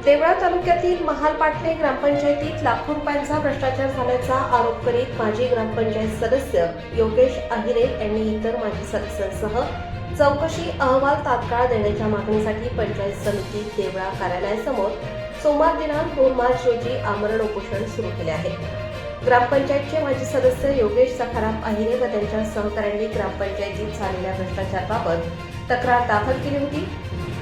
देवळा तालुक्यातील महालपाटणे ग्रामपंचायतीत लाखो रुपयांचा भ्रष्टाचार झाल्याचा आरोप करीत माजी ग्रामपंचायत सदस्य योगेश आहिरे यांनी इतर माजी सदस्यांसह चौकशी अहवाल तात्काळ देण्याच्या मागणीसाठी पंचायत समिती देवळा कार्यालयासमोर सोमवार दिनांक 2 मार्च रोजी आमरण उपोषण सुरू केले आहे। ग्रामपंचायतचे माजी सदस्य योगेश सखाराम आहिरे व त्यांच्या सहकाऱ्यांनी ग्रामपंचायतीत झालेल्या भ्रष्टाचाराबाबत तक्रार दाखल केली होती।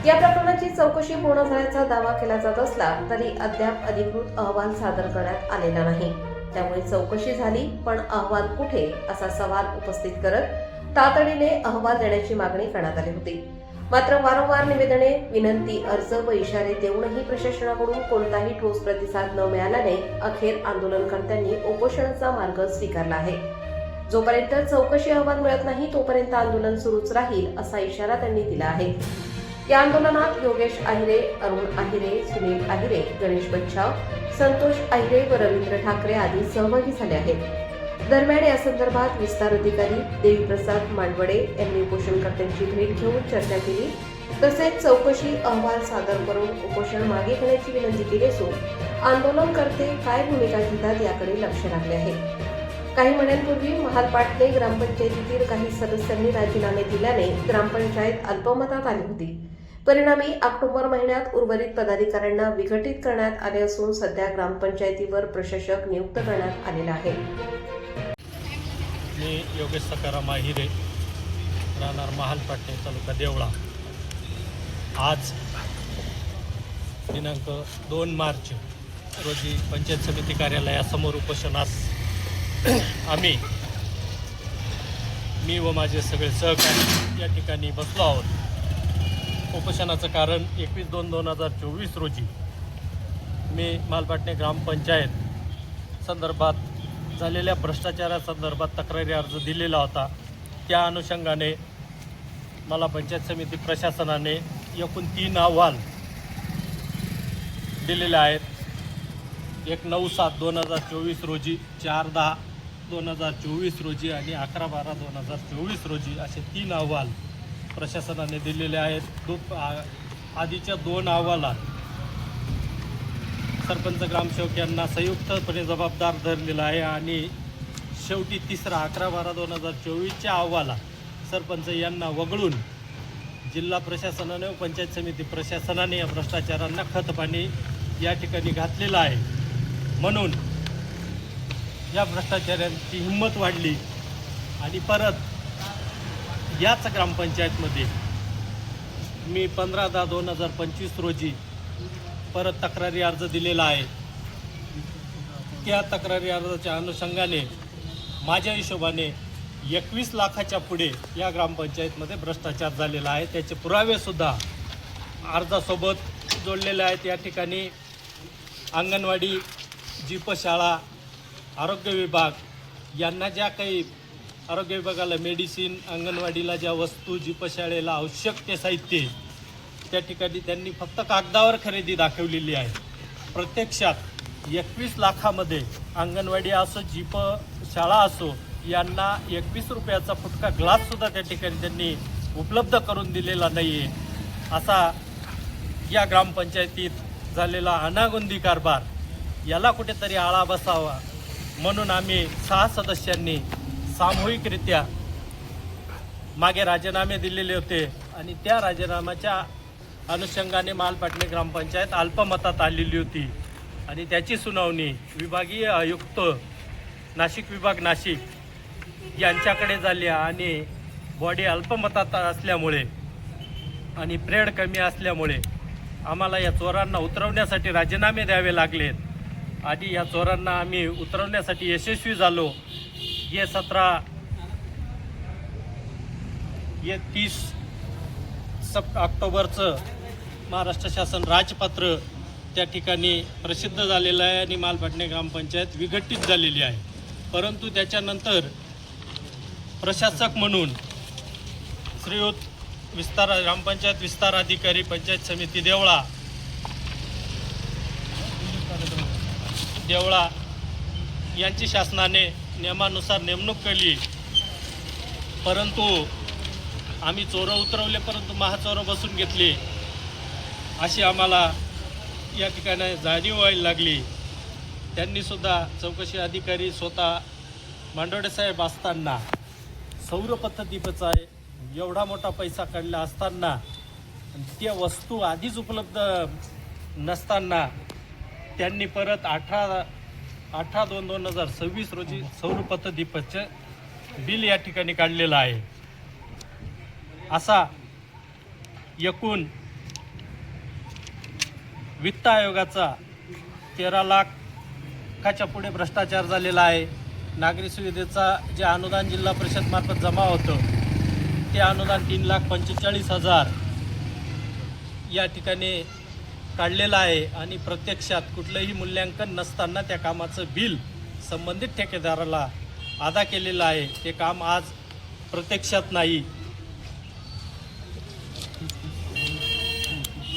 या प्रकरणाची चौकशी पूर्ण झाल्याचा दावा केला जात असला तरी अद्याप अधिकृत अहवाल सादर करण्यात आलेला नाही। त्यामुळे चौकशी झाली पण अहवाल कुठे असा सवाल उपस्थित करत तातडीने अहवाल देण्याची मागणी करण्यात आली होती। मात्र वारंवार निवेदने, विनंती, अर्ज व इशारे देऊनही प्रशासनाकडून कोणताही ठोस प्रतिसाद न मिळाल्याने अखेर आंदोलनकर्त्यांनी उपोषणाचा मार्ग स्वीकारला आहे। जोपर्यंत चौकशी अहवाल मिळत नाही तोपर्यंत आंदोलन सुरूच राहील असा इशारा त्यांनी दिला आहे। या आंदोलनात योगेश आहिरे, अरुण आहिरे, सुनील आहिरे, गणेश बच्छाव, संतोष आहिरे व रवींद्र ठाकरे आदी सहभागी झाले आहेत। दरम्यान या संदर्भात विस्तार अधिकारी देवीप्रसाद मांडवडे यांनी उपोषणकर्त्यांची भेट घेऊन चर्चा केली, तसेच चौकशी अहवाल सादर करून उपोषण मागे घेण्याची विनंती केली असून आंदोलनकर्ते काय भूमिका घेतात याकडे लक्ष लागले आहे। काही महिन्यांपूर्वी महालपाटणे ग्रामपंचायतीतील काही सदस्यांनी राजीनामे दिल्याने ग्रामपंचायत अल्पमतात आली होती। परिणामी ऑक्टोबर महिन्यात उर्वरित पदाधिकाऱ्यांना विघटित करण्यात आले असून सध्या ग्रामपंचायतीवर प्रशासक नियुक्त करण्यात आलेला आहे। मी योगेश सखाराम आहिरे, राहणार महालपाटणे, तालुका देवळा। आज दिनांक 2 मार्च रोजी पंचायत समिती कार्यालयासमोर उपोषणास मी व माझे सगळे सहकारी या ठिकाणी बसलो आहोत। उपोषणाचं कारण 21/2/2024 रोजी मी महालपाटणे ग्रामपंचायत संदर्भात झालेल्या भ्रष्टाचारासंदर्भात तक्रारी अर्ज दिलेला होता। त्या अनुषंगाने मला पंचायत समिती प्रशासनाने एकूण 3 अहवाल दिलेले आहेत। एक 9/7/2024 रोजी, 4/10/2024 रोजी आणि 11/12/2024 रोजी असे 3 अहवाल प्रशासनाने दिलेले आहेत। आधीच्या 2 अहवालात सरपंच ग्रामसेवक यांना संयुक्तपणे जबाबदार धरलेला आहे आणि शेवटी 3रा 11/12/2024च्या अहवालात सरपंच यांना वगळून जिल्हा प्रशासनाने व पंचायत समिती प्रशासनाने या भ्रष्टाचारांना खतपाणी या ठिकाणी घातलेलं आहे। म्हणून या भ्रष्टाचारांची हिंमत वाढली आणि परत याच ग्रामपंचायतमध्ये मी 15/10/2025 रोजी परत तक्रारी अर्ज दिलेला आहे। त्या तक्रारी अर्जाच्या अनुषंगाने माझ्या हिशोबाने 21 लाखाच्या पुढे या ग्रामपंचायतमध्ये भ्रष्टाचार झालेला आहे। त्याचे पुरावेसुद्धा अर्जासोबत जोडलेले आहेत। या ठिकाणी अंगणवाडी, जीपशाळा, आरोग्य विभाग यांना ज्या काही आरोग्य विभागाला मेडिसिन, अंगणवाडीला ज्या वस्तू, जीपशाळेला आवश्यक ते साहित्य त्या ठिकाणी त्यांनी फक्त कागदावर खरेदी दाखवलेली आहे। प्रत्यक्षात 21 लाखामध्ये अंगणवाडी असो, जीप शाळा असो यांना 21 रुपयाचा फुटका ग्लाससुद्धा त्या ठिकाणी त्यांनी उपलब्ध करून दिलेला नाही आहे। असा या ग्रामपंचायतीत झालेला अनागोंदी कारभार याला कुठेतरी आळा बसावा म्हणून आम्ही 6 सदस्यांनी सामूहिकरित्या मागे राजीनामे दिलेले होते आणि त्या राजीनाम्याच्या अनुषंगाने महालपाटणे ग्रामपंचायत अल्पमतात आलेली होती आणि त्याची सुनावणी विभागीय आयुक्त नाशिक विभाग नाशिक यांच्याकडे झाली आणि बॉडी अल्पमतात असल्यामुळे आणि प्रेड कमी असल्यामुळे आम्हाला या चोरांना उतरवण्यासाठी राजीनामे द्यावे लागलेत आणि या चोरांना आम्ही उतरवण्यासाठी यशस्वी झालो। ये 30 ऑक्टोबरचं महाराष्ट्र शासन राजपत्र त्या ठिकाणी प्रसिद्ध झालेलं आहे आणि महालपाटणे ग्रामपंचायत विघटित झालेली आहे। परंतु त्याच्यानंतर प्रशासक म्हणून श्रीयुत ग्रामपंचायत विस्तार अधिकारी पंचायत समिती देवळा यांची शासनाने नियमानुसार नेमणूक केली, परंतु आम्ही चोरं उतरवले परंतु महाचोरं बसून घेतले अशी आम्हाला या ठिकाणी जाणीव व्हायला लागली. त्यांनीसुद्धा चौकशी अधिकारी स्वतः मांडवडे साहेब असताना सौर पद्धतीचा एवढा मोठा पैसा काढला असताना त्या वस्तू आधीच उपलब्ध नसताना त्यांनी परत 18/2/2026 रोजी सौर पद्धतीचं बिल या ठिकाणी काढलेलं आहे. असा एकूण वित्त आयोगाचा 13 लाखाच्या पुढे भ्रष्टाचार झालेला आहे. नागरी सुविधेचा जे अनुदान जिल्हा परिषद मार्फत जमा होतं ते अनुदान 3,45,000 या ठिकाणी काढलेलं आहे आणि प्रत्यक्षात कुठलंही मूल्यांकन नसताना त्या कामाचं बिल संबंधित ठेकेदाराला अदा केलेलं आहे. ते काम आज प्रत्यक्षात नाही.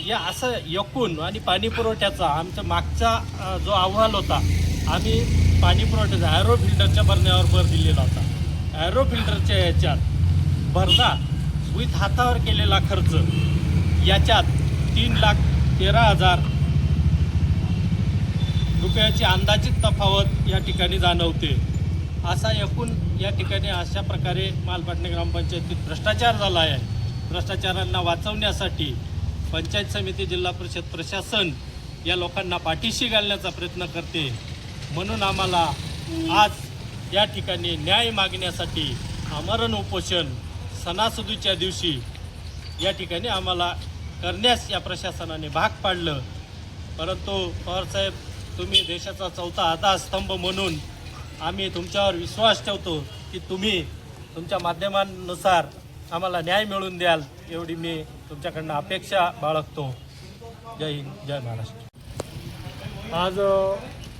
या असं एकूण आणि पाणी पुरवठ्याचा आमचा मागचा जो अहवाल होता, आम्ही पाणी पुरवठ्याचा ॲरो फिल्टरच्या भरण्यावर भर दिलेला होता. ॲरो फिल्टरच्या याच्यात भरणा विथ हातावर केलेला खर्च याच्यात 3,13,000 रुपयाची अंदाजित तफावत या ठिकाणी जाणवते. असा एकूण या ठिकाणी अशा प्रकारे मालपाटणे ग्रामपंचायतीत भ्रष्टाचार झाला आहे. भ्रष्टाचारांना वाचवण्यासाठी पंचायत समिती, जिल्हा परिषद प्रशासन या लोकांना पाठीशी घालण्याचा प्रयत्न करते. म्हणून आम्हाला आज या ठिकाणी न्याय मागण्यासाठी आमरण उपोषण सणासुदीच्या दिवशी या ठिकाणी आम्हाला करण्यास या प्रशासनाने भाग पाडलं. परंतु पवारसाहेब, तुम्ही देशाचा चौथा आधारस्तंभ म्हणून आम्ही तुमच्यावर विश्वास ठेवतो की तुम्ही तुमच्या माध्यमांनुसार आम्हाला न्याय मिळवून द्याल, एवढी मी तुमच्याकडनं अपेक्षा बाळगतो. जय हिंद, जय महाराष्ट्र. आज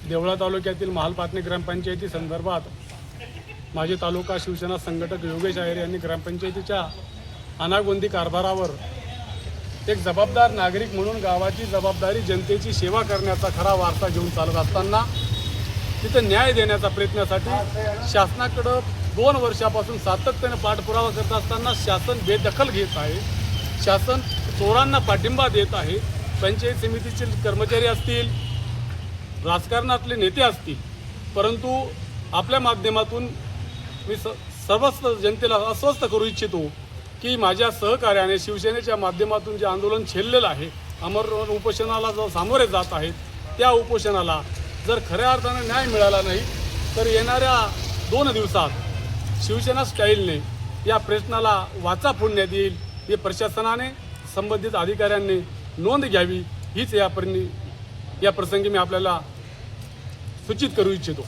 देवळा तालुक्यातील महालपाटणे ग्रामपंचायती संदर्भात माजी तालुका शिवसेना संघटक योगेश अहिरे यांनी ग्रामपंचायतीच्या अनागोंदी कारभारावर एक जबाबदार नागरिक म्हणून गावाची जबाबदारी, जनतेची सेवा करण्याचा खरा वारसा घेऊन चालत असताना तिथं न्याय देण्याच्या प्रयत्नासाठी शासनाकडं 2 वर्षापासून सातत्याने पाठपुरावा करत असताना शासन बेदखल घेत आहे. शासन चोरांना पाठिंबा देत आहे. पंचायत समितीचे कर्मचारी असतील, राजकारणातले नेते असतील, परंतु आपल्या माध्यमातून मी सर्वच जनतेला अस्वस्थ करू इच्छितो की माझ्या सहकार्याने शिवसेनेच्या माध्यमातून जे आंदोलन छेडलेलं आहे, आमरण उपोषणाला जो सामोरे जात आहेत, त्या उपोषणाला जर खऱ्या अर्थाने न्याय मिळाला नाही तर येणाऱ्या 2 दिवसात शिवसेना स्टाईलने या प्रश्नाला वाचा फोडण्यात येईल. हे प्रशासनाने, संबंधित अधिकाऱ्यांनी नोंद घ्यावी, हीच या प्रसंगी मी आपल्याला सूचित करू इच्छितो.